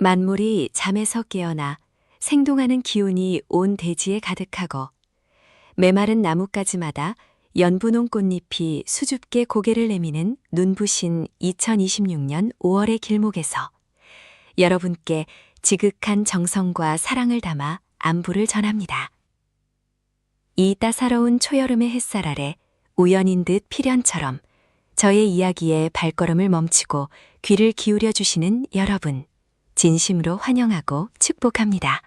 만물이 잠에서 깨어나 생동하는 기운이 온 대지에 가득하고 메마른 나뭇가지마다 연분홍 꽃잎이 수줍게 고개를 내미는 눈부신 2026년 5월의 길목에서 여러분께 지극한 정성과 사랑을 담아 안부를 전합니다. 이 따사로운 초여름의 햇살 아래 우연인 듯 필연처럼 저의 이야기에 발걸음을 멈추고 귀를 기울여 주시는 여러분, 진심으로 환영하고 축복합니다.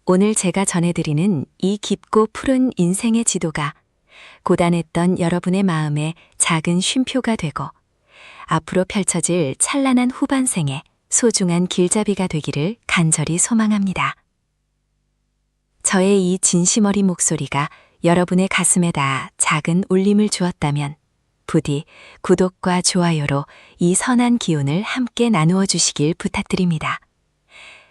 오늘 제가 전해드리는 이 깊고 푸른 인생의 지도가 고단했던 여러분의 마음에 작은 쉼표가 되고 앞으로 펼쳐질 찬란한 후반생에 소중한 길잡이가 되기를 간절히 소망합니다. 저의 이 진심 어린 목소리가 여러분의 가슴에다 작은 울림을 주었다면 부디 구독과 좋아요로 이 선한 기운을 함께 나누어 주시길 부탁드립니다.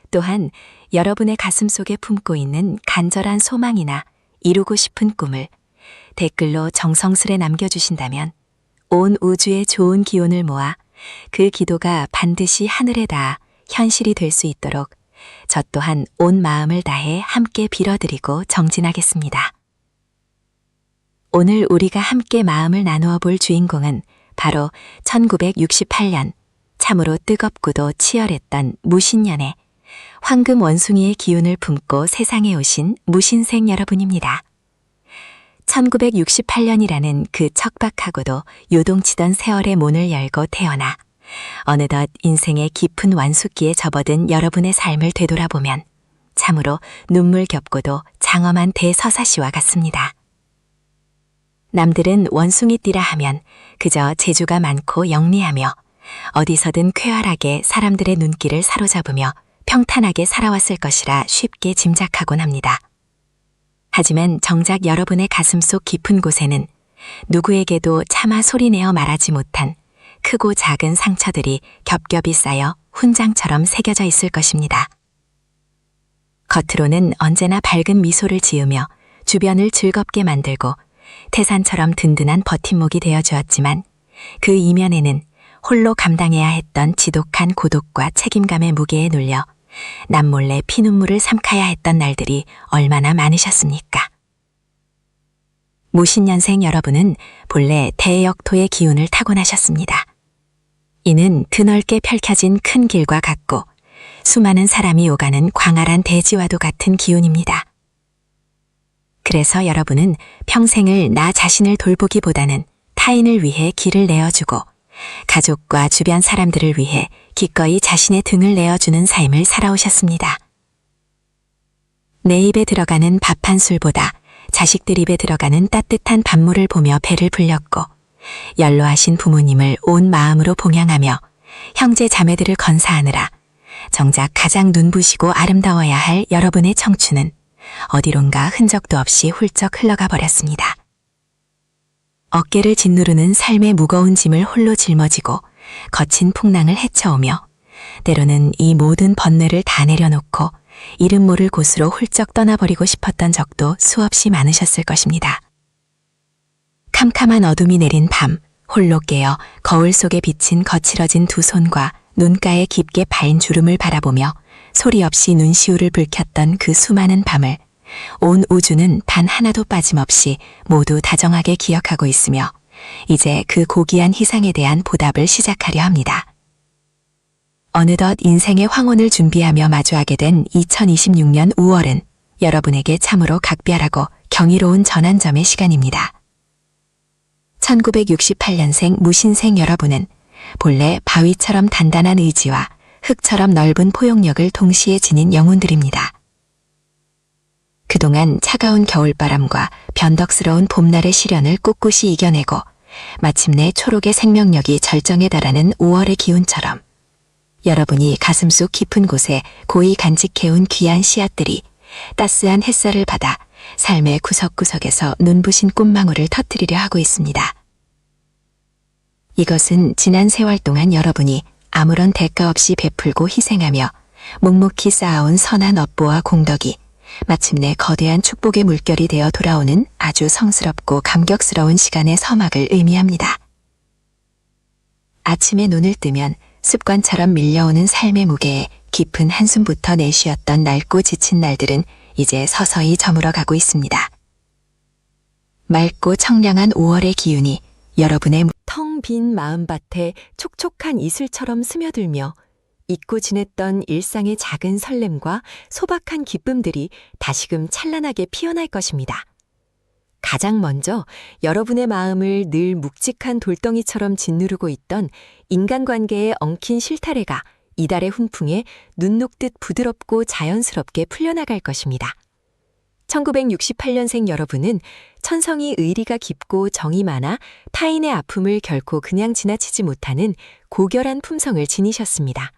또한 여러분의 가슴 속에 품고 있는 간절한 소망이나 이루고 싶은 꿈을 댓글로 정성스레 남겨주신다면 온 우주의 좋은 기운을 모아 그 기도가 반드시 하늘에 닿아 현실이 될 수 있도록 저 또한 온 마음을 다해 함께 빌어드리고 정진하겠습니다. 오늘 우리가 함께 마음을 나누어 볼 주인공은 바로 1968년 참으로 뜨겁고도 치열했던 무신년에 황금 원숭이의 기운을 품고 세상에 오신 무신생 여러분입니다. 1968년이라는 그 척박하고도 요동치던 세월의 문을 열고 태어나 어느덧 인생의 깊은 완숙기에 접어든 여러분의 삶을 되돌아보면 참으로 눈물겹고도 장엄한 대서사시와 같습니다. 남들은 원숭이띠라 하면 그저 재주가 많고 영리하며 어디서든 쾌활하게 사람들의 눈길을 사로잡으며 평탄하게 살아왔을 것이라 쉽게 짐작하곤 합니다. 하지만 정작 여러분의 가슴속 깊은 곳에는 누구에게도 차마 소리내어 말하지 못한 크고 작은 상처들이 겹겹이 쌓여 훈장처럼 새겨져 있을 것입니다. 겉으로는 언제나 밝은 미소를 지으며 주변을 즐겁게 만들고 태산처럼 든든한 버팀목이 되어주었지만 그 이면에는 홀로 감당해야 했던 지독한 고독과 책임감의 무게에 눌려 남몰래 피눈물을 삼켜야 했던 날들이 얼마나 많으셨습니까? 무신년생 여러분은 본래 대역토의 기운을 타고나셨습니다. 이는 드넓게 펼쳐진 큰 길과 같고 수많은 사람이 오가는 광활한 대지와도 같은 기운입니다. 그래서 여러분은 평생을 나 자신을 돌보기보다는 타인을 위해 길을 내어주고 가족과 주변 사람들을 위해 기꺼이 자신의 등을 내어주는 삶을 살아오셨습니다. 내 입에 들어가는 밥 한 술보다 자식들 입에 들어가는 따뜻한 밥물을 보며 배를 불렸고 연로하신 부모님을 온 마음으로 봉양하며 형제 자매들을 건사하느라 정작 가장 눈부시고 아름다워야 할 여러분의 청춘은 어디론가 흔적도 없이 훌쩍 흘러가 버렸습니다. 어깨를 짓누르는 삶의 무거운 짐을 홀로 짊어지고 거친 풍랑을 헤쳐오며 때로는 이 모든 번뇌를 다 내려놓고 이름 모를 곳으로 훌쩍 떠나버리고 싶었던 적도 수없이 많으셨을 것입니다. 캄캄한 어둠이 내린 밤, 홀로 깨어 거울 속에 비친 거칠어진 두 손과 눈가에 깊게 파인 주름을 바라보며 소리 없이 눈시울을 붉혔던 그 수많은 밤을 온 우주는 단 하나도 빠짐없이 모두 다정하게 기억하고 있으며 이제 그 고귀한 희생에 대한 보답을 시작하려 합니다. 어느덧 인생의 황혼을 준비하며 마주하게 된 2026년 5월은 여러분에게 참으로 각별하고 경이로운 전환점의 시간입니다. 1968년생 무신생 여러분은 본래 바위처럼 단단한 의지와 흙처럼 넓은 포용력을 동시에 지닌 영혼들입니다. 그동안 차가운 겨울바람과 변덕스러운 봄날의 시련을 꿋꿋이 이겨내고 마침내 초록의 생명력이 절정에 달하는 5월의 기운처럼 여러분이 가슴속 깊은 곳에 고이 간직해온 귀한 씨앗들이 따스한 햇살을 받아 삶의 구석구석에서 눈부신 꽃망울을 터뜨리려 하고 있습니다. 이것은 지난 세월 동안 여러분이 아무런 대가 없이 베풀고 희생하며 묵묵히 쌓아온 선한 업보와 공덕이 마침내 거대한 축복의 물결이 되어 돌아오는 아주 성스럽고 감격스러운 시간의 서막을 의미합니다. 아침에 눈을 뜨면 습관처럼 밀려오는 삶의 무게에 깊은 한숨부터 내쉬었던 낡고 지친 날들은 이제 서서히 저물어 가고 있습니다. 맑고 청량한 5월의 기운이 여러분의 텅 빈 마음밭에 촉촉한 이슬처럼 스며들며 잊고 지냈던 일상의 작은 설렘과 소박한 기쁨들이 다시금 찬란하게 피어날 것입니다. 가장 먼저 여러분의 마음을 늘 묵직한 돌덩이처럼 짓누르고 있던 인간관계의 엉킨 실타래가 이달의 훈풍에 눈 녹듯 부드럽고 자연스럽게 풀려나갈 것입니다. 1968년생 여러분은 천성이 의리가 깊고 정이 많아 타인의 아픔을 결코 그냥 지나치지 못하는 고결한 품성을 지니셨습니다.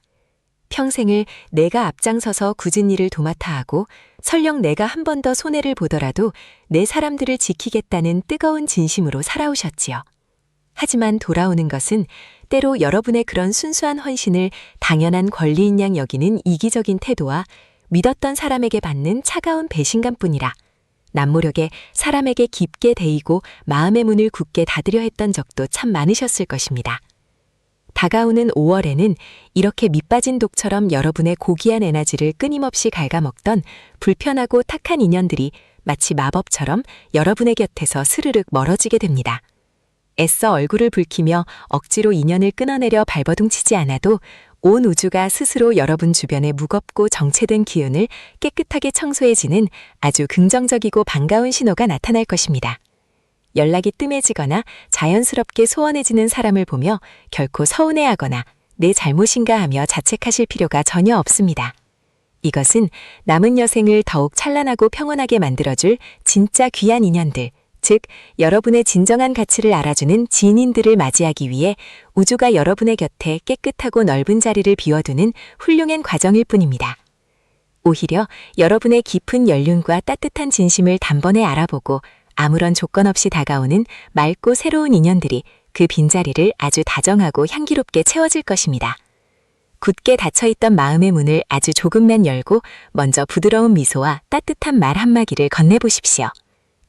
평생을 내가 앞장서서 굳은 일을 도맡아 하고 설령 내가 한 번 더 손해를 보더라도 내 사람들을 지키겠다는 뜨거운 진심으로 살아오셨지요. 하지만 돌아오는 것은 때로 여러분의 그런 순수한 헌신을 당연한 권리인 양 여기는 이기적인 태도와 믿었던 사람에게 받는 차가운 배신감뿐이라 남모르게 사람에게 깊게 대이고 마음의 문을 굳게 닫으려 했던 적도 참 많으셨을 것입니다. 다가오는 5월에는 이렇게 밑빠진 독처럼 여러분의 고귀한 에너지를 끊임없이 갉아먹던 불편하고 탁한 인연들이 마치 마법처럼 여러분의 곁에서 스르륵 멀어지게 됩니다. 애써 얼굴을 붉히며 억지로 인연을 끊어내려 발버둥치지 않아도 온 우주가 스스로 여러분 주변의 무겁고 정체된 기운을 깨끗하게 청소해지는 아주 긍정적이고 반가운 신호가 나타날 것입니다. 연락이 뜸해지거나 자연스럽게 소원해지는 사람을 보며 결코 서운해하거나 내 잘못인가 하며 자책하실 필요가 전혀 없습니다. 이것은 남은 여생을 더욱 찬란하고 평온하게 만들어줄 진짜 귀한 인연들, 즉 여러분의 진정한 가치를 알아주는 지인들을 맞이하기 위해 우주가 여러분의 곁에 깨끗하고 넓은 자리를 비워두는 훌륭한 과정일 뿐입니다. 오히려 여러분의 깊은 연륜과 따뜻한 진심을 단번에 알아보고 아무런 조건 없이 다가오는 맑고 새로운 인연들이 그 빈자리를 아주 다정하고 향기롭게 채워질 것입니다. 굳게 닫혀있던 마음의 문을 아주 조금만 열고 먼저 부드러운 미소와 따뜻한 말 한마디를 건네보십시오.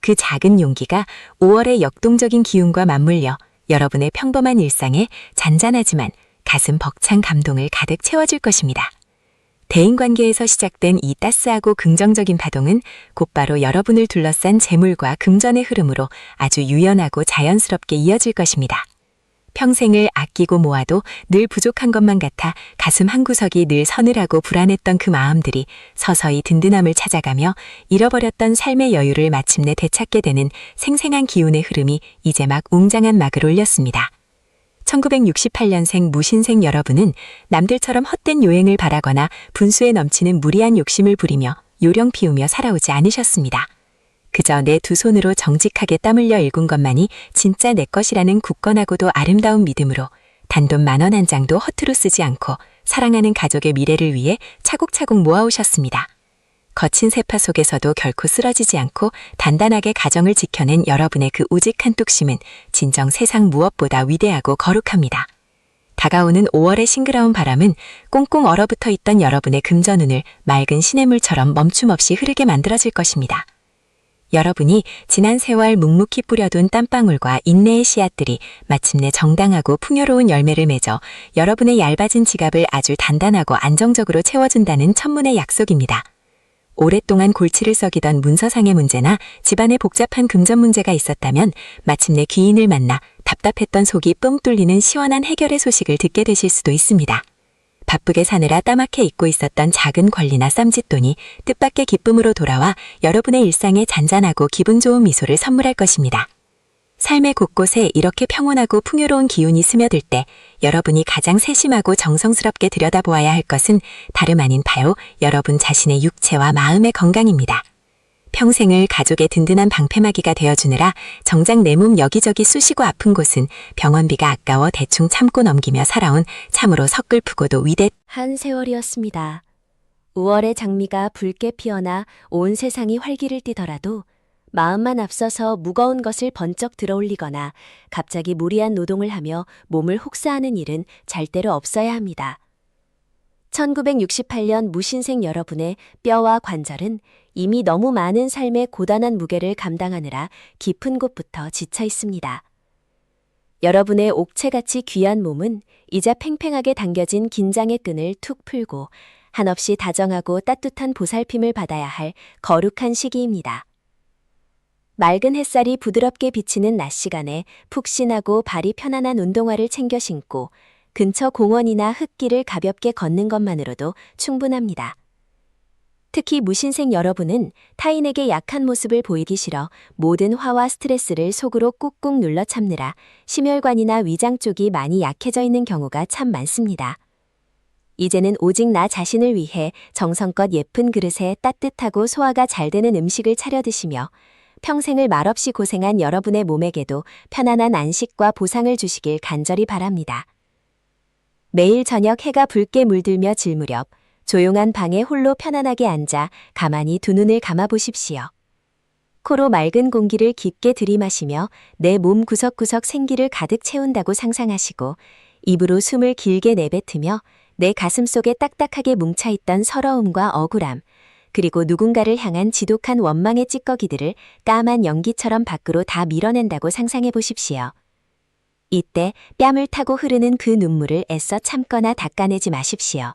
그 작은 용기가 5월의 역동적인 기운과 맞물려 여러분의 평범한 일상에 잔잔하지만 가슴 벅찬 감동을 가득 채워줄 것입니다. 대인관계에서 시작된 이 따스하고 긍정적인 파동은 곧바로 여러분을 둘러싼 재물과 금전의 흐름으로 아주 유연하고 자연스럽게 이어질 것입니다. 평생을 아끼고 모아도 늘 부족한 것만 같아 가슴 한구석이 늘 서늘하고 불안했던 그 마음들이 서서히 든든함을 찾아가며 잃어버렸던 삶의 여유를 마침내 되찾게 되는 생생한 기운의 흐름이 이제 막 웅장한 막을 올렸습니다. 1968년생 무신생 여러분은 남들처럼 헛된 요행을 바라거나 분수에 넘치는 무리한 욕심을 부리며 요령 피우며 살아오지 않으셨습니다. 그저 내 두 손으로 정직하게 땀 흘려 일군 것만이 진짜 내 것이라는 굳건하고도 아름다운 믿음으로 단돈 10,000원 한 장도 허투루 쓰지 않고 사랑하는 가족의 미래를 위해 차곡차곡 모아오셨습니다. 거친 세파 속에서도 결코 쓰러지지 않고 단단하게 가정을 지켜낸 여러분의 그 우직한 뚝심은 진정 세상 무엇보다 위대하고 거룩합니다. 다가오는 5월의 싱그러운 바람은 꽁꽁 얼어붙어 있던 여러분의 금전운을 맑은 시냇물처럼 멈춤없이 흐르게 만들어질 것입니다. 여러분이 지난 세월 묵묵히 뿌려둔 땀방울과 인내의 씨앗들이 마침내 정당하고 풍요로운 열매를 맺어 여러분의 얇아진 지갑을 아주 단단하고 안정적으로 채워준다는 천문의 약속입니다. 오랫동안 골치를 썩이던 문서상의 문제나 집안에 복잡한 금전 문제가 있었다면 마침내 귀인을 만나 답답했던 속이 뻥 뚫리는 시원한 해결의 소식을 듣게 되실 수도 있습니다. 바쁘게 사느라 따맣게 잊고 있었던 작은 권리나 쌈짓돈이 뜻밖의 기쁨으로 돌아와 여러분의 일상에 잔잔하고 기분 좋은 미소를 선물할 것입니다. 삶의 곳곳에 이렇게 평온하고 풍요로운 기운이 스며들 때 여러분이 가장 세심하고 정성스럽게 들여다보아야 할 것은 다름 아닌 바로 여러분 자신의 육체와 마음의 건강입니다. 평생을 가족의 든든한 방패막이가 되어주느라 정작 내 몸 여기저기 쑤시고 아픈 곳은 병원비가 아까워 대충 참고 넘기며 살아온 참으로 석글프고도 위대한 세월이었습니다. 5월의 장미가 붉게 피어나 온 세상이 활기를 띠더라도 마음만 앞서서 무거운 것을 번쩍 들어올리거나 갑자기 무리한 노동을 하며 몸을 혹사하는 일은 잘대로 없어야 합니다. 1968년 무신생 여러분의 뼈와 관절은 이미 너무 많은 삶의 고단한 무게를 감당하느라 깊은 곳부터 지쳐 있습니다. 여러분의 옥체같이 귀한 몸은 이제 팽팽하게 당겨진 긴장의 끈을 툭 풀고 한없이 다정하고 따뜻한 보살핌을 받아야 할 거룩한 시기입니다. 맑은 햇살이 부드럽게 비치는 낮 시간에 푹신하고 발이 편안한 운동화를 챙겨 신고 근처 공원이나 흙길을 가볍게 걷는 것만으로도 충분합니다. 특히 무신생 여러분은 타인에게 약한 모습을 보이기 싫어 모든 화와 스트레스를 속으로 꾹꾹 눌러 참느라 심혈관이나 위장 쪽이 많이 약해져 있는 경우가 참 많습니다. 이제는 오직 나 자신을 위해 정성껏 예쁜 그릇에 따뜻하고 소화가 잘 되는 음식을 차려 드시며 평생을 말없이 고생한 여러분의 몸에게도 편안한 안식과 보상을 주시길 간절히 바랍니다. 매일 저녁 해가 붉게 물들며 질 무렵 조용한 방에 홀로 편안하게 앉아 가만히 두 눈을 감아 보십시오. 코로 맑은 공기를 깊게 들이마시며 내 몸 구석구석 생기를 가득 채운다고 상상하시고 입으로 숨을 길게 내뱉으며 내 가슴 속에 딱딱하게 뭉쳐있던 서러움과 억울함, 그리고 누군가를 향한 지독한 원망의 찌꺼기들을 까만 연기처럼 밖으로 다 밀어낸다고 상상해 보십시오. 이때 뺨을 타고 흐르는 그 눈물을 애써 참거나 닦아내지 마십시오.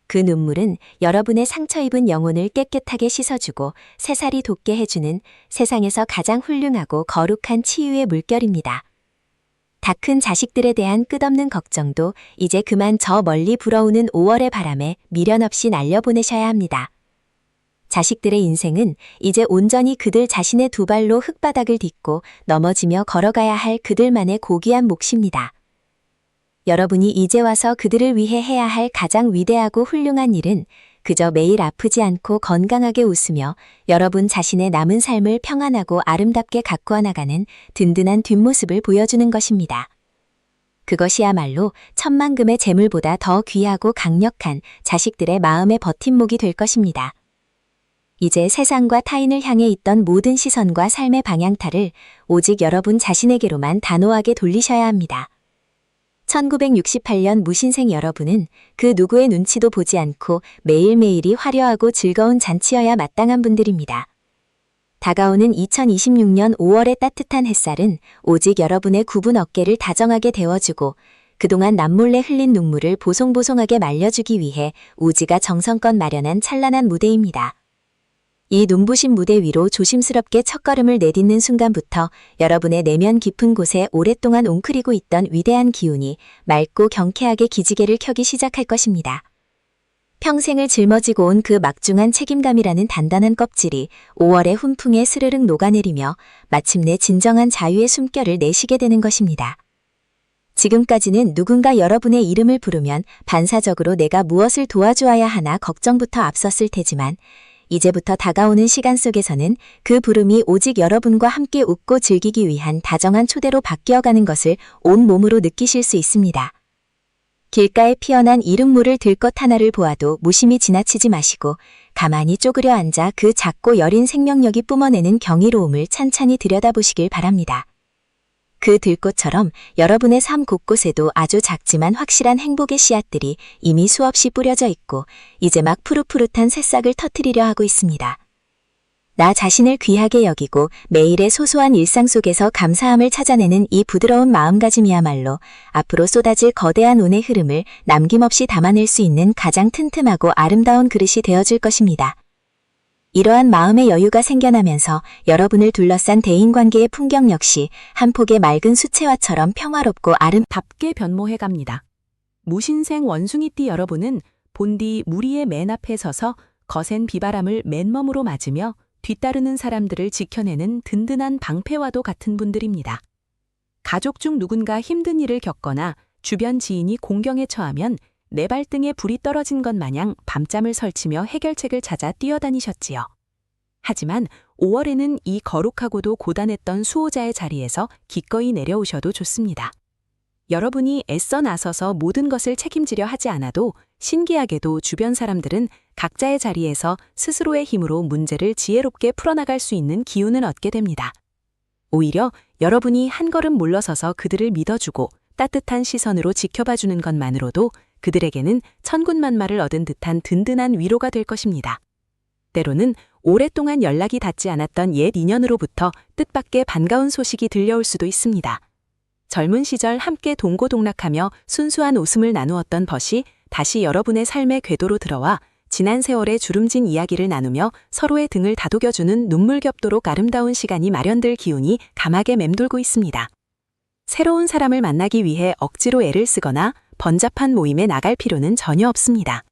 그 눈물은 여러분의 상처 입은 영혼을 깨끗하게 씻어주고 새살이 돋게 해주는 세상에서 가장 훌륭하고 거룩한 치유의 물결입니다. 다 큰 자식들에 대한 끝없는 걱정도 이제 그만 저 멀리 불어오는 5월의 바람에 미련 없이 날려보내셔야 합니다. 자식들의 인생은 이제 온전히 그들 자신의 두 발로 흙바닥을 딛고 넘어지며 걸어가야 할 그들만의 고귀한 몫입니다. 여러분이 이제 와서 그들을 위해 해야 할 가장 위대하고 훌륭한 일은 그저 매일 아프지 않고 건강하게 웃으며 여러분 자신의 남은 삶을 평안하고 아름답게 가꾸어 나가는 든든한 뒷모습을 보여주는 것입니다. 그것이야말로 천만금의 재물보다 더 귀하고 강력한 자식들의 마음의 버팀목이 될 것입니다. 이제 세상과 타인을 향해 있던 모든 시선과 삶의 방향타를 오직 여러분 자신에게로만 단호하게 돌리셔야 합니다. 1968년 무신생 여러분은 그 누구의 눈치도 보지 않고 매일매일이 화려하고 즐거운 잔치여야 마땅한 분들입니다. 다가오는 2026년 5월의 따뜻한 햇살은 오직 여러분의 굽은 어깨를 다정하게 데워주고 그동안 남몰래 흘린 눈물을 보송보송하게 말려주기 위해 우지가 정성껏 마련한 찬란한 무대입니다. 이 눈부신 무대 위로 조심스럽게 첫걸음을 내딛는 순간부터 여러분의 내면 깊은 곳에 오랫동안 웅크리고 있던 위대한 기운이 맑고 경쾌하게 기지개를 켜기 시작할 것입니다. 평생을 짊어지고 온 그 막중한 책임감이라는 단단한 껍질이 5월의 훈풍에 스르륵 녹아내리며 마침내 진정한 자유의 숨결을 내쉬게 되는 것입니다. 지금까지는 누군가 여러분의 이름을 부르면 반사적으로 내가 무엇을 도와주어야 하나 걱정부터 앞섰을 테지만 이제부터 다가오는 시간 속에서는 그 부름이 오직 여러분과 함께 웃고 즐기기 위한 다정한 초대로 바뀌어가는 것을 온몸으로 느끼실 수 있습니다. 길가에 피어난 이른물을 들꽃 하나를 보아도 무심히 지나치지 마시고 가만히 쪼그려 앉아 그 작고 여린 생명력이 뿜어내는 경이로움을 찬찬히 들여다보시길 바랍니다. 그 들꽃처럼 여러분의 삶 곳곳에도 아주 작지만 확실한 행복의 씨앗들이 이미 수없이 뿌려져 있고 이제 막 푸릇푸릇한 새싹을 터뜨리려 하고 있습니다. 나 자신을 귀하게 여기고 매일의 소소한 일상 속에서 감사함을 찾아내는 이 부드러운 마음가짐이야말로 앞으로 쏟아질 거대한 운의 흐름을 남김없이 담아낼 수 있는 가장 튼튼하고 아름다운 그릇이 되어줄 것입니다. 이러한 마음의 여유가 생겨나면서 여러분을 둘러싼 대인관계의 풍경 역시 한 폭의 맑은 수채화처럼 평화롭고 답게 변모해갑니다. 무신생 원숭이띠 여러분은 본디 무리의 맨 앞에 서서 거센 비바람을 맨몸으로 맞으며 뒤따르는 사람들을 지켜내는 든든한 방패와도 같은 분들입니다. 가족 중 누군가 힘든 일을 겪거나 주변 지인이 공경에 처하면 내 발등에 불이 떨어진 것 마냥 밤잠을 설치며 해결책을 찾아 뛰어다니셨지요. 하지만 5월에는 이 거룩하고도 고단했던 수호자의 자리에서 기꺼이 내려오셔도 좋습니다. 여러분이 애써 나서서 모든 것을 책임지려 하지 않아도 신기하게도 주변 사람들은 각자의 자리에서 스스로의 힘으로 문제를 지혜롭게 풀어나갈 수 있는 기운을 얻게 됩니다. 오히려 여러분이 한 걸음 물러서서 그들을 믿어주고 따뜻한 시선으로 지켜봐주는 것만으로도 그들에게는 천군만마를 얻은 듯한 든든한 위로가 될 것입니다. 때로는 오랫동안 연락이 닿지 않았던 옛 인연으로부터 뜻밖의 반가운 소식이 들려올 수도 있습니다. 젊은 시절 함께 동고동락하며 순수한 웃음을 나누었던 벗이 다시 여러분의 삶의 궤도로 들어와 지난 세월의 주름진 이야기를 나누며 서로의 등을 다독여주는 눈물겹도록 아름다운 시간이 마련될 기운이 강하게 맴돌고 있습니다. 새로운 사람을 만나기 위해 억지로 애를 쓰거나 번잡한 모임에 나갈 필요는 전혀 없습니다.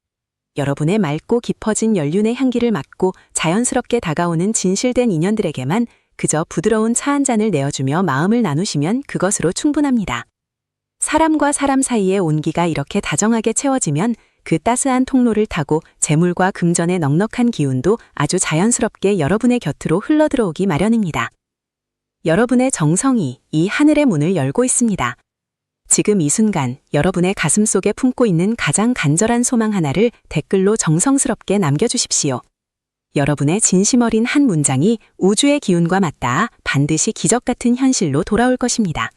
여러분의 맑고 깊어진 연륜의 향기를 맡고 자연스럽게 다가오는 진실된 인연들에게만 그저 부드러운 차 한 잔을 내어주며 마음을 나누시면 그것으로 충분합니다. 사람과 사람 사이의 온기가 이렇게 다정하게 채워지면 그 따스한 통로를 타고 재물과 금전의 넉넉한 기운도 아주 자연스럽게 여러분의 곁으로 흘러들어오기 마련입니다. 여러분의 정성이 이 하늘의 문을 열고 있습니다. 지금 이 순간 여러분의 가슴 속에 품고 있는 가장 간절한 소망 하나를 댓글로 정성스럽게 남겨주십시오. 여러분의 진심 어린 한 문장이 우주의 기운과 맞닿아 반드시 기적 같은 현실로 돌아올 것입니다.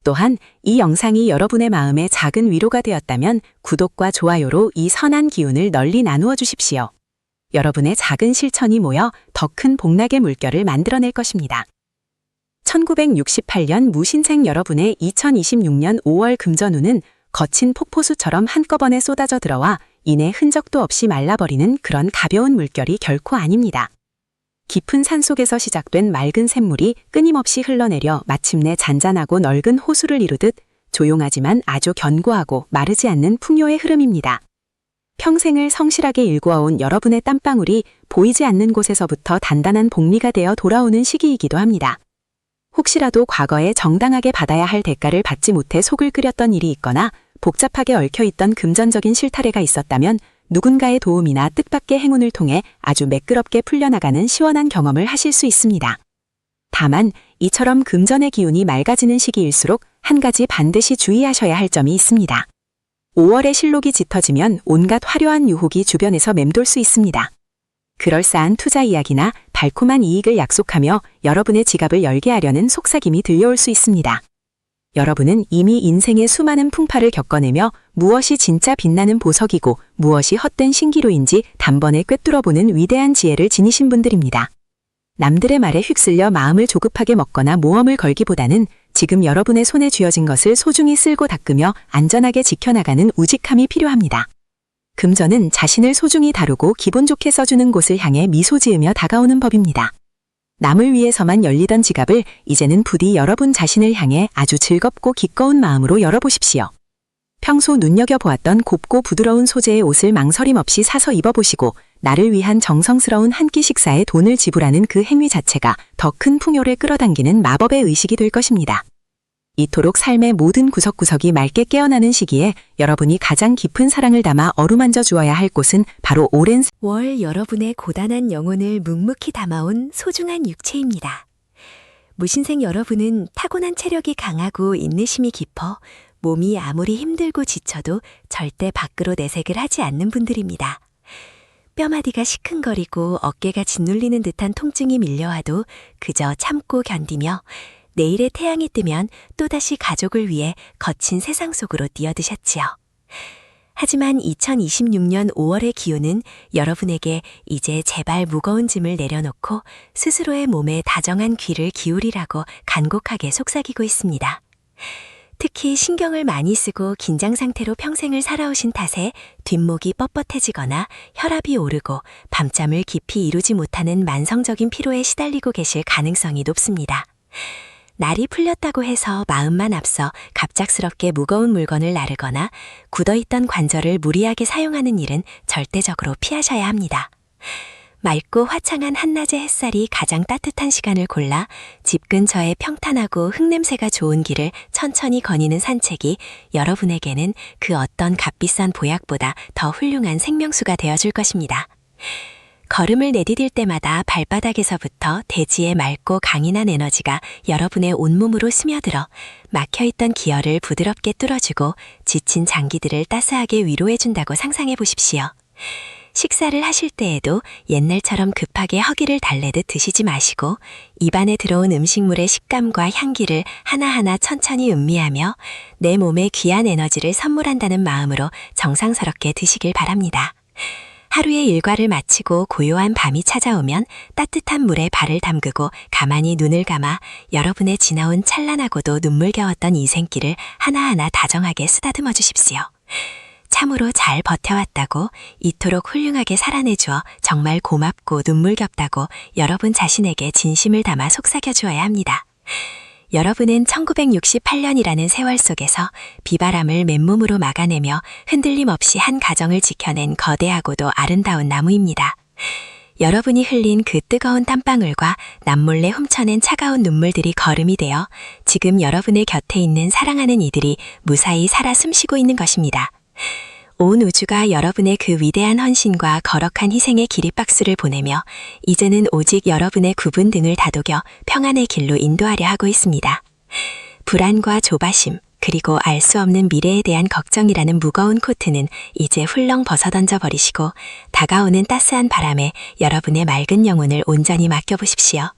또한 이 영상이 여러분의 마음에 작은 위로가 되었다면 구독과 좋아요로 이 선한 기운을 널리 나누어 주십시오. 여러분의 작은 실천이 모여 더 큰 복락의 물결을 만들어낼 것입니다. 1968년 무신생 여러분의 2026년 5월 금전운은 거친 폭포수처럼 한꺼번에 쏟아져 들어와 이내 흔적도 없이 말라버리는 그런 가벼운 물결이 결코 아닙니다. 깊은 산속에서 시작된 맑은 샘물이 끊임없이 흘러내려 마침내 잔잔하고 넓은 호수를 이루듯 조용하지만 아주 견고하고 마르지 않는 풍요의 흐름입니다. 평생을 성실하게 일구어온 여러분의 땀방울이 보이지 않는 곳에서부터 단단한 복리가 되어 돌아오는 시기이기도 합니다. 혹시라도 과거에 정당하게 받아야 할 대가를 받지 못해 속을 끓였던 일이 있거나 복잡하게 얽혀있던 금전적인 실타래가 있었다면 누군가의 도움이나 뜻밖의 행운을 통해 아주 매끄럽게 풀려나가는 시원한 경험을 하실 수 있습니다. 다만 이처럼 금전의 기운이 맑아지는 시기일수록 한 가지 반드시 주의하셔야 할 점이 있습니다. 5월의 실록이 짙어지면 온갖 화려한 유혹이 주변에서 맴돌 수 있습니다. 그럴싸한 투자 이야기나 달콤한 이익을 약속하며 여러분의 지갑을 열게 하려는 속삭임이 들려올 수 있습니다. 여러분은 이미 인생의 수많은 풍파를 겪어내며 무엇이 진짜 빛나는 보석이고 무엇이 헛된 신기루인지 단번에 꿰뚫어보는 위대한 지혜를 지니신 분들입니다. 남들의 말에 휩쓸려 마음을 조급하게 먹거나 모험을 걸기보다는 지금 여러분의 손에 쥐어진 것을 소중히 쓸고 닦으며 안전하게 지켜나가는 우직함이 필요합니다. 금전은 자신을 소중히 다루고 기분 좋게 써주는 곳을 향해 미소 지으며 다가오는 법입니다. 남을 위해서만 열리던 지갑을 이제는 부디 여러분 자신을 향해 아주 즐겁고 기꺼운 마음으로 열어보십시오. 평소 눈여겨보았던 곱고 부드러운 소재의 옷을 망설임 없이 사서 입어보시고 나를 위한 정성스러운 한 끼 식사에 돈을 지불하는 그 행위 자체가 더 큰 풍요를 끌어당기는 마법의 의식이 될 것입니다. 이토록 삶의 모든 구석구석이 맑게 깨어나는 시기에 여러분이 가장 깊은 사랑을 담아 어루만져 주어야 할 곳은 바로 오랜 월 여러분의 고단한 영혼을 묵묵히 담아온 소중한 육체입니다. 무신생 여러분은 타고난 체력이 강하고 인내심이 깊어 몸이 아무리 힘들고 지쳐도 절대 밖으로 내색을 하지 않는 분들입니다. 뼈마디가 시큰거리고 어깨가 짓눌리는 듯한 통증이 밀려와도 그저 참고 견디며 내일의 태양이 뜨면 또다시 가족을 위해 거친 세상 속으로 뛰어드셨지요. 하지만 2026년 5월의 기운은 여러분에게 이제 제발 무거운 짐을 내려놓고 스스로의 몸에 다정한 귀를 기울이라고 간곡하게 속삭이고 있습니다. 특히 신경을 많이 쓰고 긴장 상태로 평생을 살아오신 탓에 뒷목이 뻣뻣해지거나 혈압이 오르고 밤잠을 깊이 이루지 못하는 만성적인 피로에 시달리고 계실 가능성이 높습니다. 날이 풀렸다고 해서 마음만 앞서 갑작스럽게 무거운 물건을 나르거나 굳어있던 관절을 무리하게 사용하는 일은 절대적으로 피하셔야 합니다. 맑고 화창한 한낮의 햇살이 가장 따뜻한 시간을 골라 집 근처의 평탄하고 흙냄새가 좋은 길을 천천히 거니는 산책이 여러분에게는 그 어떤 값비싼 보약보다 더 훌륭한 생명수가 되어줄 것입니다. 걸음을 내디딜 때마다 발바닥에서부터 대지의 맑고 강인한 에너지가 여러분의 온몸으로 스며들어 막혀있던 기혈을 부드럽게 뚫어주고 지친 장기들을 따스하게 위로해준다고 상상해 보십시오. 식사를 하실 때에도 옛날처럼 급하게 허기를 달래듯 드시지 마시고 입안에 들어온 음식물의 식감과 향기를 하나하나 천천히 음미하며 내 몸에 귀한 에너지를 선물한다는 마음으로 정성스럽게 드시길 바랍니다. 하루의 일과를 마치고 고요한 밤이 찾아오면 따뜻한 물에 발을 담그고 가만히 눈을 감아 여러분의 지나온 찬란하고도 눈물겨웠던 인생길을 하나하나 다정하게 쓰다듬어 주십시오. 참으로 잘 버텨왔다고, 이토록 훌륭하게 살아내주어 정말 고맙고 눈물겹다고 여러분 자신에게 진심을 담아 속삭여 주어야 합니다. 여러분은 1968년이라는 세월 속에서 비바람을 맨몸으로 막아내며 흔들림 없이 한 가정을 지켜낸 거대하고도 아름다운 나무입니다. 여러분이 흘린 그 뜨거운 땀방울과 남몰래 훔쳐낸 차가운 눈물들이 거름이 되어 지금 여러분의 곁에 있는 사랑하는 이들이 무사히 살아 숨쉬고 있는 것입니다. 온 우주가 여러분의 그 위대한 헌신과 거룩한 희생의 기립박수를 보내며 이제는 오직 여러분의 굽은 등을 다독여 평안의 길로 인도하려 하고 있습니다. 불안과 조바심, 그리고 알 수 없는 미래에 대한 걱정이라는 무거운 코트는 이제 훌렁 벗어던져 버리시고 다가오는 따스한 바람에 여러분의 맑은 영혼을 온전히 맡겨보십시오.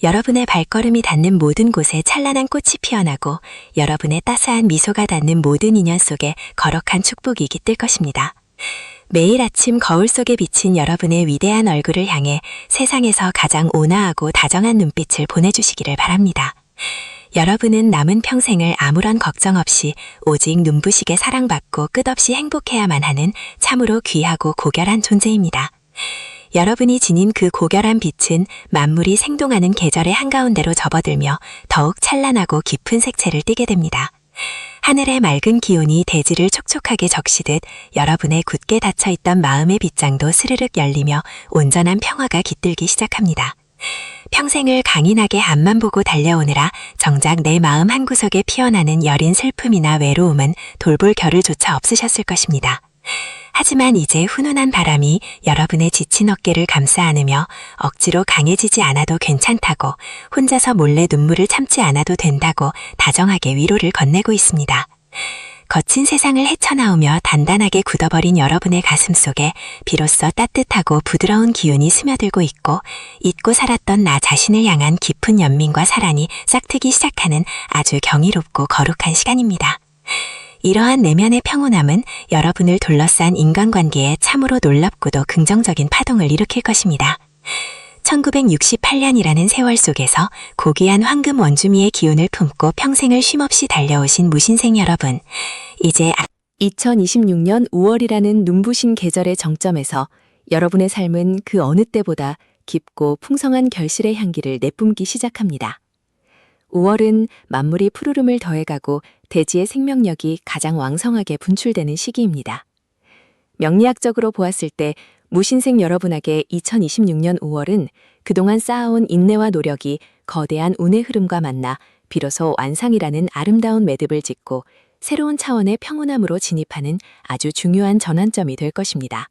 여러분의 발걸음이 닿는 모든 곳에 찬란한 꽃이 피어나고 여러분의 따스한 미소가 닿는 모든 인연 속에 거룩한 축복이 깃들 것입니다. 매일 아침 거울 속에 비친 여러분의 위대한 얼굴을 향해 세상에서 가장 온화하고 다정한 눈빛을 보내주시기를 바랍니다. 여러분은 남은 평생을 아무런 걱정 없이 오직 눈부시게 사랑받고 끝없이 행복해야만 하는 참으로 귀하고 고결한 존재입니다. 여러분이 지닌 그 고결한 빛은 만물이 생동하는 계절의 한가운데로 접어들며 더욱 찬란하고 깊은 색채를 띠게 됩니다. 하늘의 맑은 기온이 대지를 촉촉하게 적시듯 여러분의 굳게 닫혀있던 마음의 빗장도 스르륵 열리며 온전한 평화가 깃들기 시작합니다. 평생을 강인하게 앞만 보고 달려오느라 정작 내 마음 한구석에 피어나는 여린 슬픔이나 외로움은 돌볼 겨를조차 없으셨을 것입니다. 하지만 이제 훈훈한 바람이 여러분의 지친 어깨를 감싸 안으며 억지로 강해지지 않아도 괜찮다고, 혼자서 몰래 눈물을 참지 않아도 된다고 다정하게 위로를 건네고 있습니다. 거친 세상을 헤쳐나오며 단단하게 굳어버린 여러분의 가슴 속에 비로소 따뜻하고 부드러운 기운이 스며들고 있고 잊고 살았던 나 자신을 향한 깊은 연민과 사랑이 싹트기 시작하는 아주 경이롭고 거룩한 시간입니다. 이러한 내면의 평온함은 여러분을 둘러싼 인간관계에 참으로 놀랍고도 긍정적인 파동을 일으킬 것입니다. 1968년이라는 세월 속에서 고귀한 황금 원주미의 기운을 품고 평생을 쉼없이 달려오신 무신생 여러분, 이제 2026년 5월이라는 눈부신 계절의 정점에서 여러분의 삶은 그 어느 때보다 깊고 풍성한 결실의 향기를 내뿜기 시작합니다. 5월은 만물이 푸르름을 더해가고 대지의 생명력이 가장 왕성하게 분출되는 시기입니다. 명리학적으로 보았을 때 무신생 여러분에게 2026년 5월은 그동안 쌓아온 인내와 노력이 거대한 운의 흐름과 만나 비로소 완상이라는 아름다운 매듭을 짓고 새로운 차원의 평온함으로 진입하는 아주 중요한 전환점이 될 것입니다.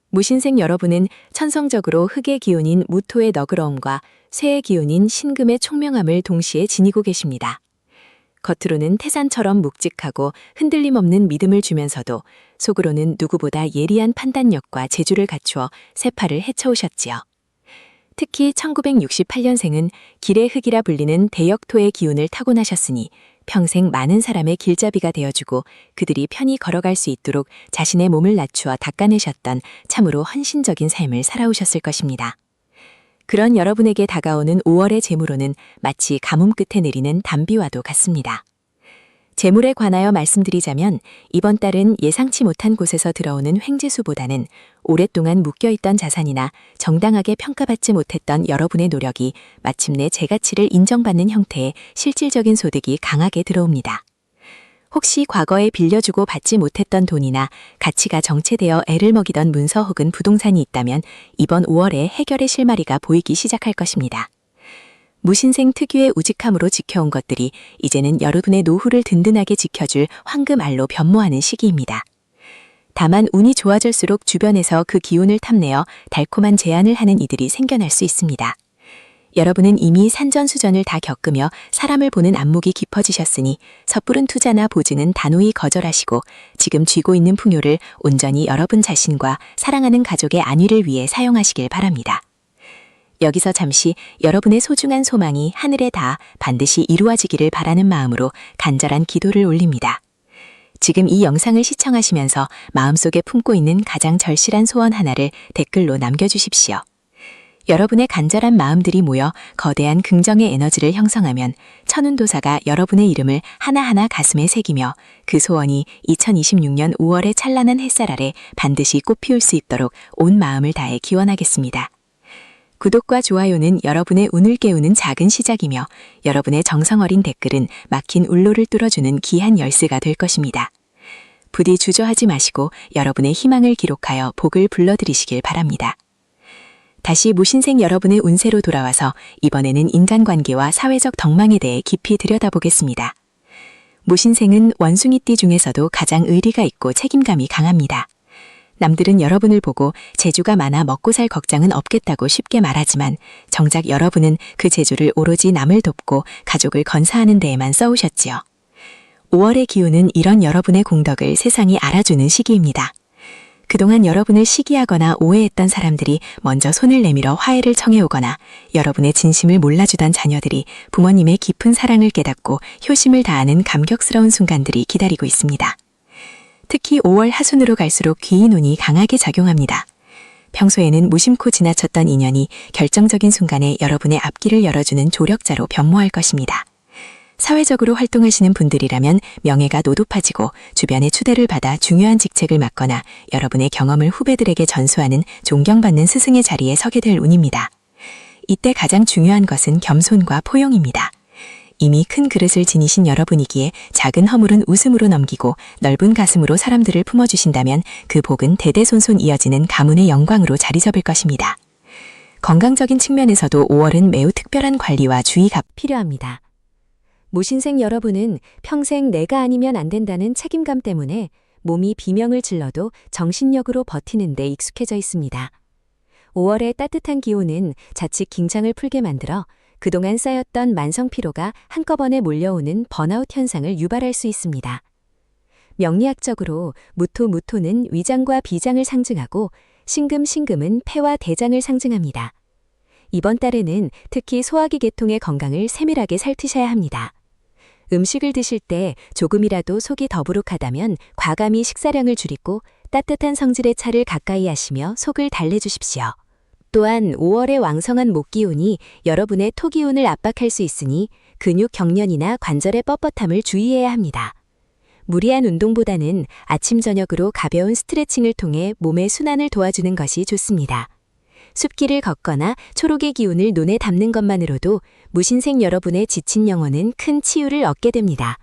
무신생 여러분은 천성적으로 흙의 기운인 무토의 너그러움과 쇠의 기운인 신금의 총명함을 동시에 지니고 계십니다. 겉으로는 태산처럼 묵직하고 흔들림 없는 믿음을 주면서도 속으로는 누구보다 예리한 판단력과 재주를 갖추어 세파를 헤쳐오셨지요. 특히 1968년생은 길의 흙이라 불리는 대역토의 기운을 타고나셨으니 평생 많은 사람의 길잡이가 되어주고 그들이 편히 걸어갈 수 있도록 자신의 몸을 낮추어 닦아내셨던 참으로 헌신적인 삶을 살아오셨을 것입니다. 그런 여러분에게 다가오는 5월의 재물운은 마치 가뭄 끝에 내리는 단비와도 같습니다. 재물에 관하여 말씀드리자면 이번 달은 예상치 못한 곳에서 들어오는 횡재수보다는 오랫동안 묶여있던 자산이나 정당하게 평가받지 못했던 여러분의 노력이 마침내 제 가치를 인정받는 형태의 실질적인 소득이 강하게 들어옵니다. 혹시 과거에 빌려주고 받지 못했던 돈이나 가치가 정체되어 애를 먹이던 문서 혹은 부동산이 있다면 이번 5월에 해결의 실마리가 보이기 시작할 것입니다. 무신생 특유의 우직함으로 지켜온 것들이 이제는 여러분의 노후를 든든하게 지켜줄 황금알로 변모하는 시기입니다. 다만 운이 좋아질수록 주변에서 그 기운을 탐내어 달콤한 제안을 하는 이들이 생겨날 수 있습니다. 여러분은 이미 산전수전을 다 겪으며 사람을 보는 안목이 깊어지셨으니 섣부른 투자나 보증은 단호히 거절하시고 지금 쥐고 있는 풍요를 온전히 여러분 자신과 사랑하는 가족의 안위를 위해 사용하시길 바랍니다. 여기서 잠시 여러분의 소중한 소망이 하늘에 닿아 반드시 이루어지기를 바라는 마음으로 간절한 기도를 올립니다. 지금 이 영상을 시청하시면서 마음속에 품고 있는 가장 절실한 소원 하나를 댓글로 남겨주십시오. 여러분의 간절한 마음들이 모여 거대한 긍정의 에너지를 형성하면 천운도사가 여러분의 이름을 하나하나 가슴에 새기며 그 소원이 2026년 5월의 찬란한 햇살 아래 반드시 꽃피울 수 있도록 온 마음을 다해 기원하겠습니다. 구독과 좋아요는 여러분의 운을 깨우는 작은 시작이며 여러분의 정성 어린 댓글은 막힌 울로를 뚫어주는 귀한 열쇠가 될 것입니다. 부디 주저하지 마시고 여러분의 희망을 기록하여 복을 불러들이시길 바랍니다. 다시 무신생 여러분의 운세로 돌아와서 이번에는 인간관계와 사회적 덕망에 대해 깊이 들여다보겠습니다. 무신생은 원숭이띠 중에서도 가장 의리가 있고 책임감이 강합니다. 남들은 여러분을 보고 재주가 많아 먹고 살 걱정은 없겠다고 쉽게 말하지만 정작 여러분은 그 재주를 오로지 남을 돕고 가족을 건사하는 데에만 써오셨지요. 5월의 기운은 이런 여러분의 공덕을 세상이 알아주는 시기입니다. 그동안 여러분을 시기하거나 오해했던 사람들이 먼저 손을 내밀어 화해를 청해오거나 여러분의 진심을 몰라주던 자녀들이 부모님의 깊은 사랑을 깨닫고 효심을 다하는 감격스러운 순간들이 기다리고 있습니다. 특히 5월 하순으로 갈수록 귀인 운이 강하게 작용합니다. 평소에는 무심코 지나쳤던 인연이 결정적인 순간에 여러분의 앞길을 열어주는 조력자로 변모할 것입니다. 사회적으로 활동하시는 분들이라면 명예가 노높아지고 주변의 추대를 받아 중요한 직책을 맡거나 여러분의 경험을 후배들에게 전수하는 존경받는 스승의 자리에 서게 될 운입니다. 이때 가장 중요한 것은 겸손과 포용입니다. 이미 큰 그릇을 지니신 여러분이기에 작은 허물은 웃음으로 넘기고 넓은 가슴으로 사람들을 품어주신다면 그 복은 대대손손 이어지는 가문의 영광으로 자리 잡을 것입니다. 건강적인 측면에서도 5월은 매우 특별한 관리와 주의가 필요합니다. 무신생 여러분은 평생 내가 아니면 안 된다는 책임감 때문에 몸이 비명을 질러도 정신력으로 버티는 데 익숙해져 있습니다. 5월의 따뜻한 기온은 자칫 긴장을 풀게 만들어 그동안 쌓였던 만성 피로가 한꺼번에 몰려오는 번아웃 현상을 유발할 수 있습니다. 명리학적으로 무토는 위장과 비장을 상징하고 신금은 폐와 대장을 상징합니다. 이번 달에는 특히 소화기 계통의 건강을 세밀하게 살피셔야 합니다. 음식을 드실 때 조금이라도 속이 더부룩하다면 과감히 식사량을 줄이고 따뜻한 성질의 차를 가까이 하시며 속을 달래주십시오. 또한 5월의 왕성한 목기운이 여러분의 토기운을 압박할 수 있으니 근육 경련이나 관절의 뻣뻣함을 주의해야 합니다. 무리한 운동보다는 아침 저녁으로 가벼운 스트레칭을 통해 몸의 순환을 도와주는 것이 좋습니다. 숲길을 걷거나 초록의 기운을 눈에 담는 것만으로도 무신생 여러분의 지친 영혼은 큰 치유를 얻게 됩니다.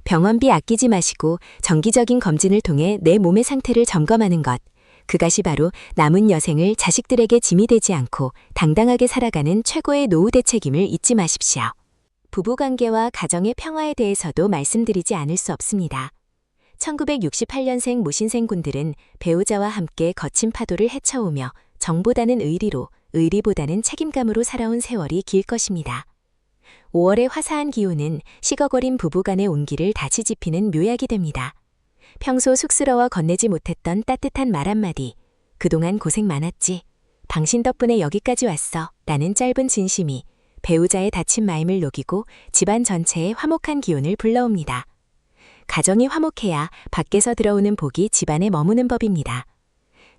병원비 아끼지 마시고 정기적인 검진을 통해 내 몸의 상태를 점검하는 것, 그것이 바로 남은 여생을 자식들에게 짐이 되지 않고 당당하게 살아가는 최고의 노후 대책임을 잊지 마십시오. 부부관계와 가정의 평화에 대해서도 말씀드리지 않을 수 없습니다. 1968년생 무신생군들은 배우자와 함께 거친 파도를 헤쳐오며 정보다는 의리로, 의리보다는 책임감으로 살아온 세월이 길 것입니다. 5월의 화사한 기운은 식어버린 부부간의 온기를 다시 지피는 묘약이 됩니다. 평소 쑥스러워 건네지 못했던 따뜻한 말 한마디, 그동안 고생 많았지, 당신 덕분에 여기까지 왔어 라는 짧은 진심이 배우자의 다친 마음을 녹이고 집안 전체에 화목한 기운을 불러옵니다. 가정이 화목해야 밖에서 들어오는 복이 집안에 머무는 법입니다.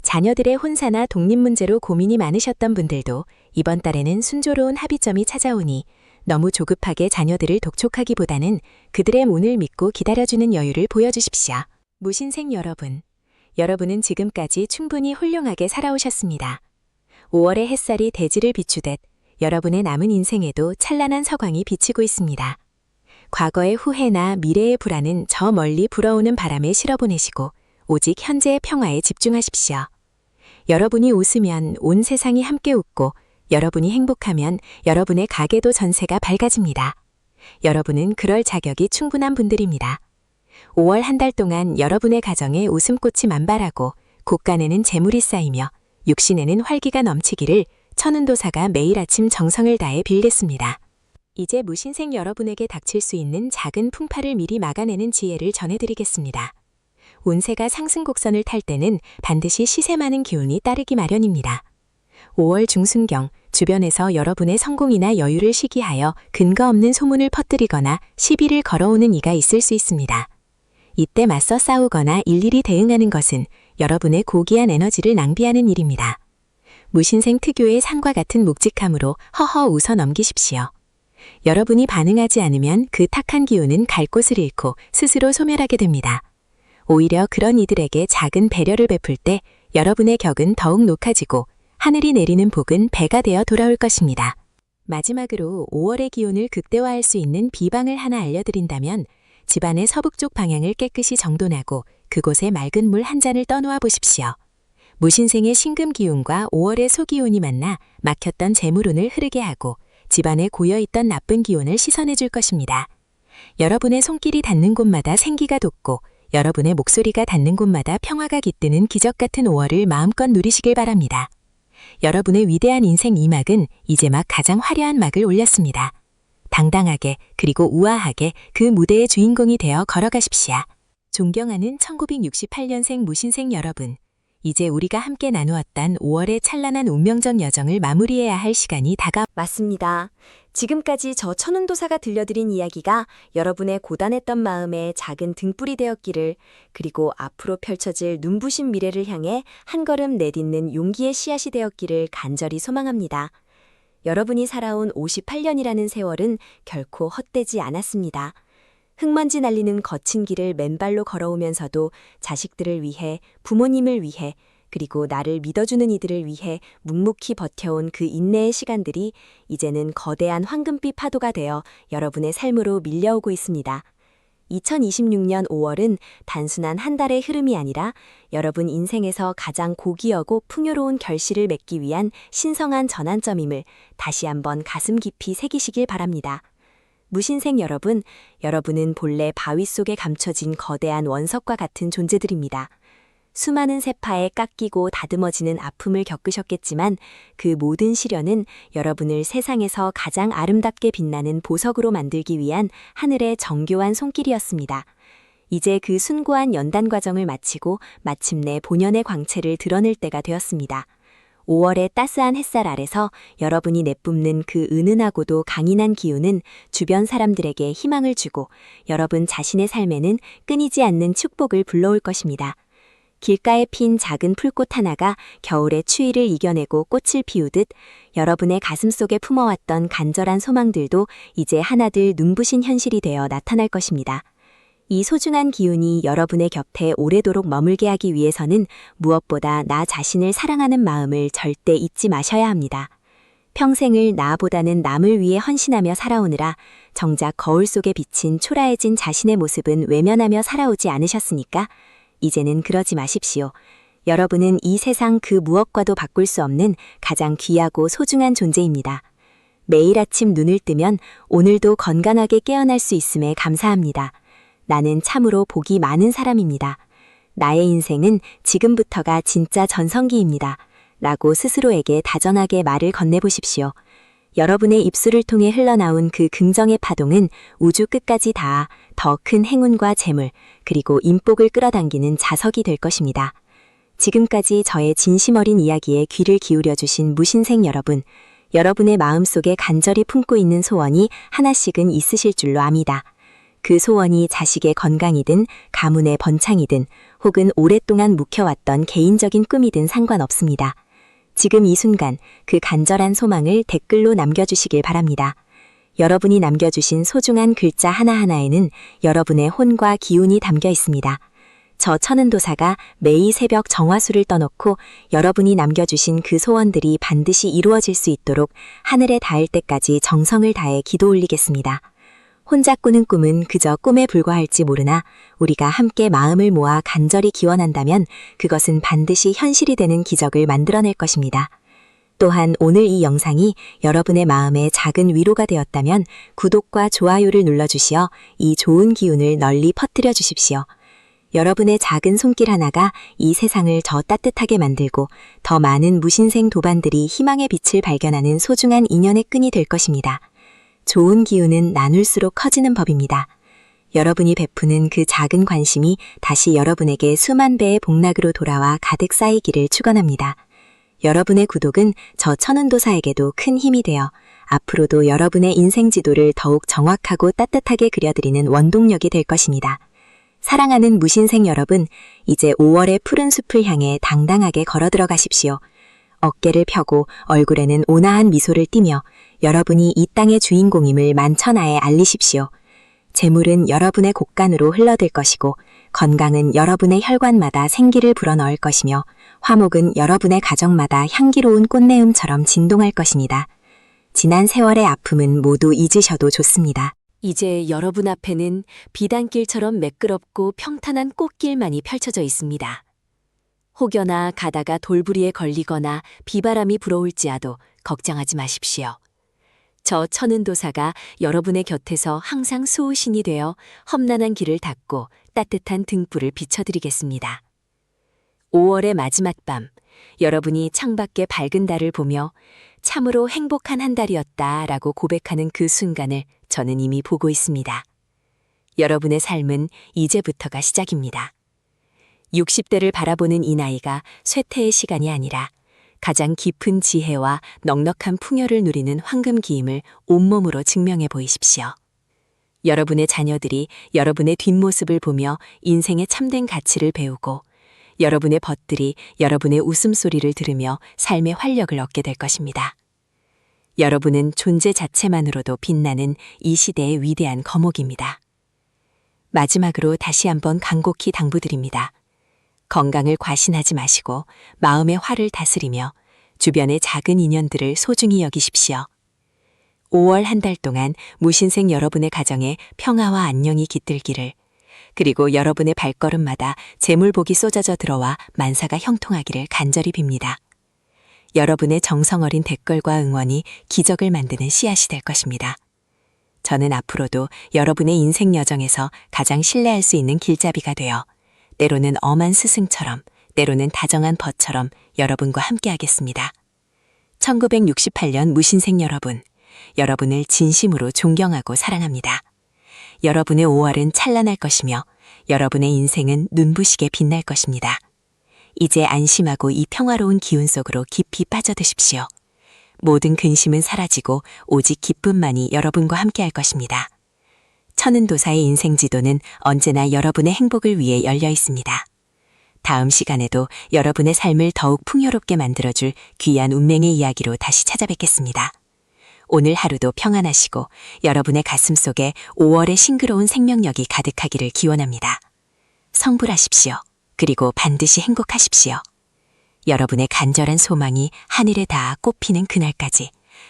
자녀들의 혼사나 독립 문제로 고민이 많으셨던 분들도 이번 달에는 순조로운 합의점이 찾아오니 너무 조급하게 자녀들을 독촉하기보다는 그들의 운을 믿고 기다려주는 여유를 보여주십시오. 무신생 여러분, 여러분은 지금까지 충분히 훌륭하게 살아오셨습니다. 5월의 햇살이 대지를 비추듯 여러분의 남은 인생에도 찬란한 서광이 비치고 있습니다. 과거의 후회나 미래의 불안은 저 멀리 불어오는 바람에 실어보내시고 오직 현재의 평화에 집중하십시오. 여러분이 웃으면 온 세상이 함께 웃고 여러분이 행복하면 여러분의 가게도 전세가 밝아집니다. 여러분은 그럴 자격이 충분한 분들입니다. 5월 한 달 동안 여러분의 가정에 웃음꽃이 만발하고 곳간에는 재물이 쌓이며 육신에는 활기가 넘치기를 천운도사가 매일 아침 정성을 다해 빌겠습니다. 이제 무신생 여러분에게 닥칠 수 있는 작은 풍파를 미리 막아내는 지혜를 전해드리겠습니다. 운세가 상승 곡선을 탈 때는 반드시 시세 많은 기운이 따르기 마련입니다. 5월 중순경 주변에서 여러분의 성공이나 여유를 시기하여 근거 없는 소문을 퍼뜨리거나 시비를 걸어오는 이가 있을 수 있습니다. 이때 맞서 싸우거나 일일이 대응하는 것은 여러분의 고귀한 에너지를 낭비하는 일입니다. 무신생 특유의 산과 같은 묵직함으로 허허 웃어 넘기십시오. 여러분이 반응하지 않으면 그 탁한 기운은 갈 곳을 잃고 스스로 소멸하게 됩니다. 오히려 그런 이들에게 작은 배려를 베풀 때 여러분의 격은 더욱 높아지고 하늘이 내리는 복은 배가 되어 돌아올 것입니다. 마지막으로 5월의 기운을 극대화할 수 있는 비방을 하나 알려드린다면 집안의 서북쪽 방향을 깨끗이 정돈하고 그곳에 맑은 물 한 잔을 떠놓아 보십시오. 무신생의 신금 기운과 5월의 소기운이 만나 막혔던 재물운을 흐르게 하고 집안에 고여있던 나쁜 기운을 씻어내 줄 것입니다. 여러분의 손길이 닿는 곳마다 생기가 돋고 여러분의 목소리가 닿는 곳마다 평화가 깃드는 기적 같은 5월을 마음껏 누리시길 바랍니다. 여러분의 위대한 인생 2막은 이제 막 가장 화려한 막을 올렸습니다. 당당하게 그리고 우아하게 그 무대의 주인공이 되어 걸어가십시오. 존경하는 1968년생 무신생 여러분, 이제 우리가 함께 나누었던 5월의 찬란한 운명적 여정을 마무리해야 할 시간이 맞습니다. 지금까지 저 천운도사가 들려드린 이야기가 여러분의 고단했던 마음에 작은 등불이 되었기를, 그리고 앞으로 펼쳐질 눈부신 미래를 향해 한 걸음 내딛는 용기의 씨앗이 되었기를 간절히 소망합니다. 여러분이 살아온 58년이라는 세월은 결코 헛되지 않았습니다. 흙먼지 날리는 거친 길을 맨발로 걸어오면서도 자식들을 위해, 부모님을 위해, 그리고 나를 믿어주는 이들을 위해 묵묵히 버텨온 그 인내의 시간들이 이제는 거대한 황금빛 파도가 되어 여러분의 삶으로 밀려오고 있습니다. 2026년 5월은 단순한 한 달의 흐름이 아니라 여러분 인생에서 가장 고귀하고 풍요로운 결실을 맺기 위한 신성한 전환점임을 다시 한번 가슴 깊이 새기시길 바랍니다. 무신생 여러분, 여러분은 본래 바위 속에 감춰진 거대한 원석과 같은 존재들입니다. 수많은 세파에 깎이고 다듬어지는 아픔을 겪으셨겠지만 그 모든 시련은 여러분을 세상에서 가장 아름답게 빛나는 보석으로 만들기 위한 하늘의 정교한 손길이었습니다. 이제 그 숭고한 연단 과정을 마치고 마침내 본연의 광채를 드러낼 때가 되었습니다. 5월의 따스한 햇살 아래서 여러분이 내뿜는 그 은은하고도 강인한 기운은 주변 사람들에게 희망을 주고 여러분 자신의 삶에는 끊이지 않는 축복을 불러올 것입니다. 길가에 핀 작은 풀꽃 하나가 겨울의 추위를 이겨내고 꽃을 피우듯 여러분의 가슴속에 품어왔던 간절한 소망들도 이제 하나둘 눈부신 현실이 되어 나타날 것입니다. 이 소중한 기운이 여러분의 곁에 오래도록 머물게 하기 위해서는 무엇보다 나 자신을 사랑하는 마음을 절대 잊지 마셔야 합니다. 평생을 나보다는 남을 위해 헌신하며 살아오느라 정작 거울 속에 비친 초라해진 자신의 모습은 외면하며 살아오지 않으셨습니까? 이제는 그러지 마십시오. 여러분은 이 세상 그 무엇과도 바꿀 수 없는 가장 귀하고 소중한 존재입니다. 매일 아침 눈을 뜨면 오늘도 건강하게 깨어날 수 있음에 감사합니다. 나는 참으로 복이 많은 사람입니다. 나의 인생은 지금부터가 진짜 전성기입니다. 라고 스스로에게 다정하게 말을 건네보십시오. 여러분의 입술을 통해 흘러나온 그 긍정의 파동은 우주 끝까지 닿아 더 큰 행운과 재물, 그리고 인복을 끌어당기는 자석이 될 것입니다. 지금까지 저의 진심 어린 이야기에 귀를 기울여 주신 무신생 여러분, 여러분의 마음속에 간절히 품고 있는 소원이 하나씩은 있으실 줄로 압니다. 그 소원이 자식의 건강이든 가문의 번창이든 혹은 오랫동안 묵혀왔던 개인적인 꿈이든 상관없습니다. 지금 이 순간 그 간절한 소망을 댓글로 남겨주시길 바랍니다. 여러분이 남겨주신 소중한 글자 하나하나에는 여러분의 혼과 기운이 담겨 있습니다. 저 천은도사가 매일 새벽 정화수를 떠놓고 여러분이 남겨주신 그 소원들이 반드시 이루어질 수 있도록 하늘에 닿을 때까지 정성을 다해 기도 올리겠습니다. 혼자 꾸는 꿈은 그저 꿈에 불과할지 모르나 우리가 함께 마음을 모아 간절히 기원한다면 그것은 반드시 현실이 되는 기적을 만들어낼 것입니다. 또한 오늘 이 영상이 여러분의 마음에 작은 위로가 되었다면 구독과 좋아요를 눌러주시어 이 좋은 기운을 널리 퍼뜨려 주십시오. 여러분의 작은 손길 하나가 이 세상을 더 따뜻하게 만들고 더 많은 무신생 도반들이 희망의 빛을 발견하는 소중한 인연의 끈이 될 것입니다. 좋은 기운은 나눌수록 커지는 법입니다. 여러분이 베푸는 그 작은 관심이 다시 여러분에게 수만 배의 복락으로 돌아와 가득 쌓이기를 축원합니다. 여러분의 구독은 저 천은도사에게도 큰 힘이 되어 앞으로도 여러분의 인생 지도를 더욱 정확하고 따뜻하게 그려드리는 원동력이 될 것입니다. 사랑하는 무신생 여러분, 이제 5월의 푸른 숲을 향해 당당하게 걸어 들어가십시오. 어깨를 펴고 얼굴에는 온화한 미소를 띠며 여러분이 이 땅의 주인공임을 만천하에 알리십시오. 재물은 여러분의 곳간으로 흘러들 것이고 건강은 여러분의 혈관마다 생기를 불어넣을 것이며 화목은 여러분의 가정마다 향기로운 꽃내음처럼 진동할 것입니다. 지난 세월의 아픔은 모두 잊으셔도 좋습니다. 이제 여러분 앞에는 비단길처럼 매끄럽고 평탄한 꽃길만이 펼쳐져 있습니다. 혹여나 가다가 돌부리에 걸리거나 비바람이 불어올지라도 걱정하지 마십시오. 저 천은도사가 여러분의 곁에서 항상 수호신이 되어 험난한 길을 닦고 따뜻한 등불을 비춰드리겠습니다. 5월의 마지막 밤, 여러분이 창밖의 밝은 달을 보며 참으로 행복한 한 달이었다라고 고백하는 그 순간을 저는 이미 보고 있습니다. 여러분의 삶은 이제부터가 시작입니다. 60대를 바라보는 이 나이가 쇠퇴의 시간이 아니라 가장 깊은 지혜와 넉넉한 풍요를 누리는 황금기임을 온몸으로 증명해 보이십시오. 여러분의 자녀들이 여러분의 뒷모습을 보며 인생의 참된 가치를 배우고 여러분의 벗들이 여러분의 웃음소리를 들으며 삶의 활력을 얻게 될 것입니다. 여러분은 존재 자체만으로도 빛나는 이 시대의 위대한 거목입니다. 마지막으로 다시 한번 간곡히 당부드립니다. 건강을 과신하지 마시고 마음의 화를 다스리며 주변의 작은 인연들을 소중히 여기십시오. 5월 한 달 동안 무신생 여러분의 가정에 평화와 안녕이 깃들기를, 그리고 여러분의 발걸음마다 재물복이 쏟아져 들어와 만사가 형통하기를 간절히 빕니다. 여러분의 정성 어린 댓글과 응원이 기적을 만드는 씨앗이 될 것입니다. 저는 앞으로도 여러분의 인생 여정에서 가장 신뢰할 수 있는 길잡이가 되어 때로는 엄한 스승처럼, 때로는 다정한 벗처럼 여러분과 함께하겠습니다. 1968년 무신생 여러분, 여러분을 진심으로 존경하고 사랑합니다. 여러분의 5월은 찬란할 것이며 여러분의 인생은 눈부시게 빛날 것입니다. 이제 안심하고 이 평화로운 기운 속으로 깊이 빠져드십시오. 모든 근심은 사라지고 오직 기쁨만이 여러분과 함께할 것입니다. 천은도사의 인생 지도는 언제나 여러분의 행복을 위해 열려 있습니다. 다음 시간에도 여러분의 삶을 더욱 풍요롭게 만들어줄 귀한 운명의 이야기로 다시 찾아뵙겠습니다. 오늘 하루도 평안하시고 여러분의 가슴 속에 5월의 싱그러운 생명력이 가득하기를 기원합니다. 성불하십시오. 그리고 반드시 행복하십시오. 여러분의 간절한 소망이 하늘에 닿아 꽃피는 그날까지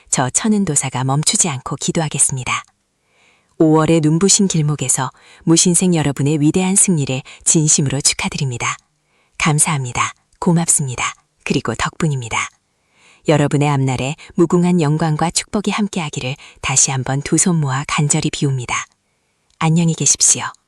저 천은도사가 멈추지 않고 기도하겠습니다. 5월의 눈부신 길목에서 무신생 여러분의 위대한 승리를 진심으로 축하드립니다. 감사합니다. 고맙습니다. 그리고 덕분입니다. 여러분의 앞날에 무궁한 영광과 축복이 함께하기를 다시 한번 두 손 모아 간절히 비웁니다. 안녕히 계십시오.